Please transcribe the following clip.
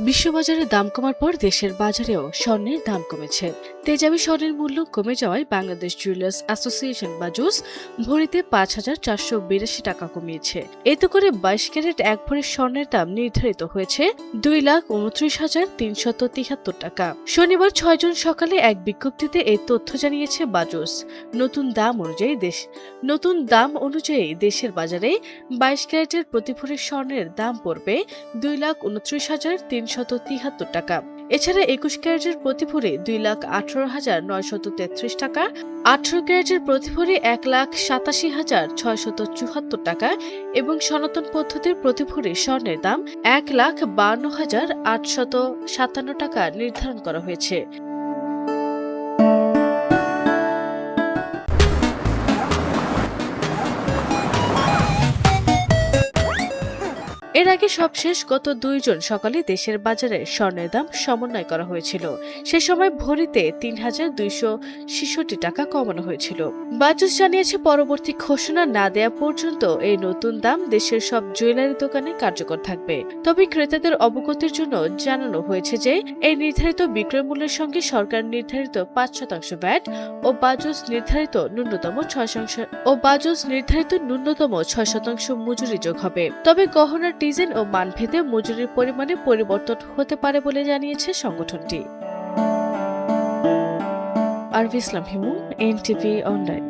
বিশ্ববাজারে দাম কমার পর দেশের বাজারেও স্বর্ণের দাম কমেছে। তেজাবি স্বর্ণের মূল্য কমে যাওয়ায় বাংলাদেশ জুয়েলার্স অ্যাসোসিয়েশন বাজুস ভরিতে ৫,৪৮২ টাকা কমিয়েছে। এতে করে ২২ ক্যারেট ১ ভরি স্বর্ণের দাম নির্ধারিত হয়েছে ২,২৯,৩৭৩ টাকা। শনিবার ৬ জুন সকালে এক বিজ্ঞপ্তিতে এই তথ্য জানিয়েছে বাজুস। নতুন দাম অনুযায়ী দেশের বাজারে ২২ ক্যারেটের প্রতি ভরি স্বর্ণের দাম পড়বে ২,২৯,৩৭৩ টাকা। এছাড়া ২১ ক্যারেটের প্রতি ভরি ২,১৮,৯৩৩ টাকা, ১৮ ক্যারেটের প্রতি ভরি ১,৮৭,৬৭৪ টাকা এবং সনাতন পদ্ধতির প্রতি ভরি স্বর্ণের দাম ১,৫২,৮৫৭ টাকা নির্ধারণ করা হয়েছে। এর আগে সবশেষ গত ২ জুন সকালে দেশের বাজারে স্বর্ণের দাম সমন্বয় করা হয়েছিল। সে সময় ভরিতে ৩,২৬৬ টাকা কমানো হয়েছিল। বাজুস জানিয়েছে, পরবর্তী ঘোষণা না দেয়া পর্যন্ত এই নতুন দাম দেশের সব জুয়েলারি দোকানে কার্যকর থাকবে। তবে ক্রেতাদের অবগতির জন্য জানানো হয়েছে যে এই নির্ধারিত বিক্রয় মূল্যের সঙ্গে সরকার নির্ধারিত ৫% ভ্যাট ও বাজুস নির্ধারিত ন্যূনতম ৬% মজুরি যোগ হবে। তবে গহনার ডিজাইন ও মানভেদে মজুরির পরিমাণে পরিবর্তন হতে পারে বলে জানিয়েছে সংগঠনটি। আরভি ইসলাম হিমু, এনটিভি অনলাইন।